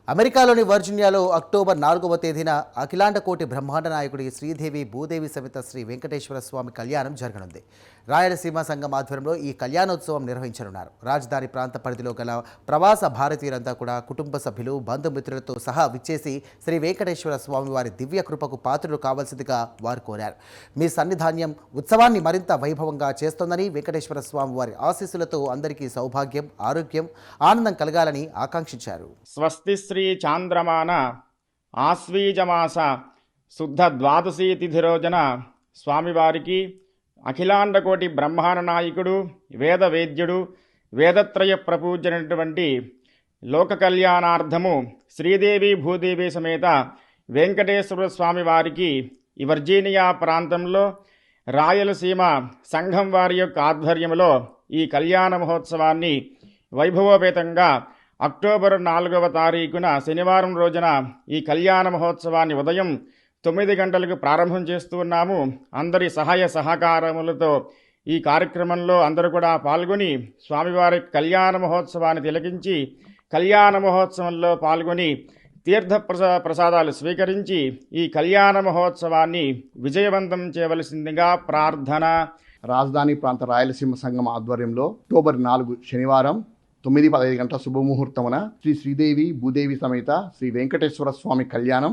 అమెరికాలోని వర్జీనియాలో అక్టోబర్ 4వ తేదీన అఖిలాండ కోటి బ్రహ్మాండ నాయకుడి శ్రీదేవి భూదేవి సమేత శ్రీ వెంకటేశ్వర స్వామి కళ్యాణం జరగనుంది. రాయలసీమ సంఘం ఆధ్వర్యంలో ఈ కళ్యాణోత్సవం నిర్వహించనున్నారు. రాజధాని ప్రాంత పరిధిలో గల ప్రవాస భారతీయులంతా కూడా కుటుంబ సభ్యులు, బంధుమిత్రులతో సహా విచ్చేసి శ్రీ వెంకటేశ్వర స్వామి వారి దివ్య కృపకు పాత్రులు కావాల్సిందిగా వారు కోరారు. మీ సన్నిధాన్యం ఉత్సవాన్ని మరింత వైభవంగా చేస్తోందని, వెంకటేశ్వర స్వామి వారి ఆశీస్సులతో అందరికీ సౌభాగ్యం, ఆరోగ్యం, ఆనందం కలగాలని ఆకాంక్షించారు. స్వస్తి శ్రీ చాంద్రమాన ఆశ్వీజమాస శుద్ధ ద్వాదశీ తిథి రోజున స్వామివారికి అఖిలాండకోటి బ్రహ్మాండ నాయకుడు, వేద వేద్యుడు, వేదత్రయ ప్రపూజ్యమైనటువంటి లోక కళ్యాణార్థము శ్రీదేవి భూదేవి సమేత వెంకటేశ్వర స్వామి వారికి ఈ వర్జీనియా ప్రాంతంలో రాయలసీమ సంఘం వారి యొక్క ఆధ్వర్యంలో ఈ కళ్యాణ మహోత్సవాన్ని వైభవోపేతంగా అక్టోబర్ 4వ తారీఖున శనివారం రోజున ఈ కళ్యాణ మహోత్సవాన్ని ఉదయం 9 గంటలకు ప్రారంభం చేస్తూ ఉన్నాము. అందరి సహాయ సహకారములతో ఈ కార్యక్రమంలో అందరూ కూడా పాల్గొని స్వామివారి కళ్యాణ మహోత్సవాన్ని తిలకించి కళ్యాణ మహోత్సవంలో పాల్గొని తీర్థ ప్రసాదాలు స్వీకరించి ఈ కళ్యాణ మహోత్సవాన్ని విజయవంతం చేయవలసిందిగా ప్రార్థన. రాజధాని ప్రాంత రాయలసీమ సంఘం ఆధ్వర్యంలో అక్టోబర్ 4 శనివారం 9-15 గంటల శుభముహూర్తమున శ్రీదేవి భూదేవి సమేత శ్రీ వెంకటేశ్వర స్వామి కళ్యాణం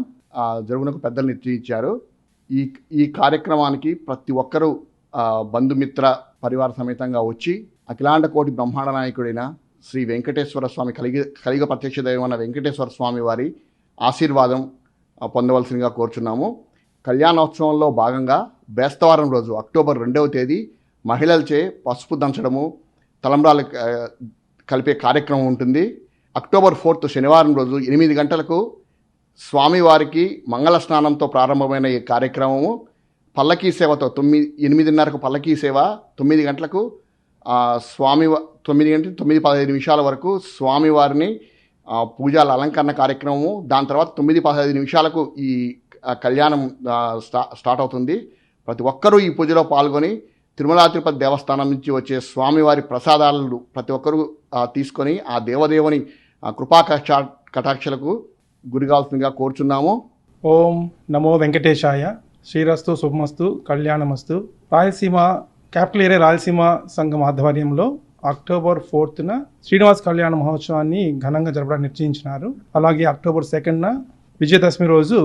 జరుగునకు పెద్దలు నిశ్చయించారు. ఈ కార్యక్రమానికి ప్రతి ఒక్కరూ బంధుమిత్ర పరివార సమేతంగా వచ్చి అఖిలాండ కోటి బ్రహ్మాండ నాయకుడైన శ్రీ వెంకటేశ్వర స్వామి కలిగ ప్రత్యక్ష దైవమైన వెంకటేశ్వర స్వామి వారి ఆశీర్వాదం పొందవలసిందిగా కోరుచున్నాము. కళ్యాణోత్సవంలో భాగంగా బేస్తవారం రోజు అక్టోబర్ 2వ తేదీ మహిళలచే పసుపు దంచడము, తలంబ్రాలు కలిపే కార్యక్రమం ఉంటుంది. అక్టోబర్ 4 శనివారం రోజు 8 గంటలకు స్వామివారికి మంగళ స్నానంతో ప్రారంభమైన ఈ కార్యక్రమము పల్లకీ సేవతో 8:30కు పల్లకీ సేవ, 9 గంటలకు 9 గంటల 9:15 నిమిషాల వరకు స్వామివారిని పూజల అలంకరణ కార్యక్రమము. దాని తర్వాత 9:15 నిమిషాలకు ఈ కళ్యాణం స్టార్ట్ అవుతుంది. ప్రతి ఒక్కరూ ఈ పూజలో పాల్గొని తిరుమల తిరుపతి దేవస్థానం నుంచి వచ్చే స్వామివారి ప్రసాదాలను ప్రతి ఒక్కరూ తీసుకొని ఆ దేవదేవుని కృపా కటాక్షలకు గురికాల్సిందిగా కోరుచున్నాము. ఓం నమో వెంకటేశాయ. శ్రీరస్తు శుభమస్తు కళ్యాణమస్తు. రాయలసీమ క్యాపిటల్ ఏరియా రాయలసీమ సంఘం ఆధ్వర్యంలో అక్టోబర్ 4న శ్రీనివాస కళ్యాణ మహోత్సవాన్ని ఘనంగా జరపడానికి నిశ్చయించినారు. అలాగే అక్టోబర్ 2న విజయదశమి రోజు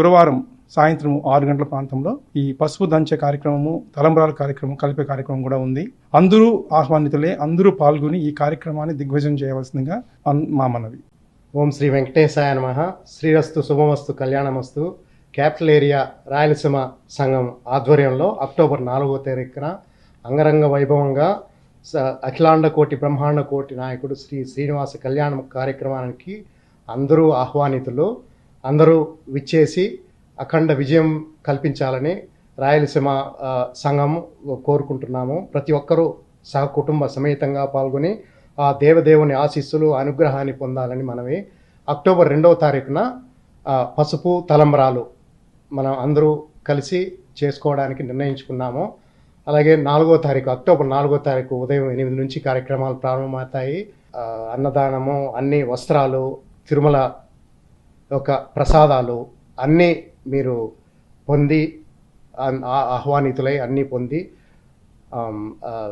గురువారం సాయంత్రం 6 గంటల ప్రాంతంలో ఈ పసుపు దంచే కార్యక్రమము, తలంబ్రాల కార్యక్రమం, కలిపే కార్యక్రమం కూడా ఉంది. అందరూ ఆహ్వానితులే, అందరూ పాల్గొని ఈ కార్యక్రమాన్ని దిగ్విజయం చేయవలసిందిగా మా మనవి. ఓం శ్రీ వెంకటేశాయ నమః. శ్రీరస్తు శుభమస్తు కళ్యాణమస్తు. క్యాపిటల్ ఏరియా రాయలసీమ సంఘం ఆధ్వర్యంలో అక్టోబర్ 4వ తారీఖున అంగరంగ వైభవంగా అఖిలాండ కోటి బ్రహ్మాండ కోటి నాయకుడు శ్రీ శ్రీనివాస కళ్యాణం కార్యక్రమానికి అందరూ ఆహ్వానితులు. అందరూ విచ్చేసి అఖండ విజయం కల్పించాలని రాయలసీమ సంఘం కోరుకుంటున్నాము. ప్రతి ఒక్కరూ సహకుటుంబ సమేతంగా పాల్గొని ఆ దేవదేవుని ఆశీస్సులు, అనుగ్రహాన్ని పొందాలని మనవి. అక్టోబర్ 2వ తారీఖున పసుపు తలంబ్రాలు మనం అందరూ కలిసి చేసుకోవడానికి నిర్ణయించుకున్నాము. అలాగే అక్టోబర్ 4వ తారీఖు ఉదయం 8 నుంచి కార్యక్రమాలు ప్రారంభమవుతాయి. అన్నదానము, అన్ని వస్త్రాలు, తిరుమల యొక్క ప్రసాదాలు అన్నీ మీరు పొంది ఆహ్వానితులై అన్నీ పొంది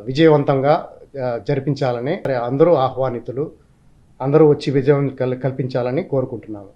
విజయవంతంగా జరిపించాలని అందరూ ఆహ్వానితులు అందరూ వచ్చి విజయం కల్పించాలని కోరుకుంటున్నాము.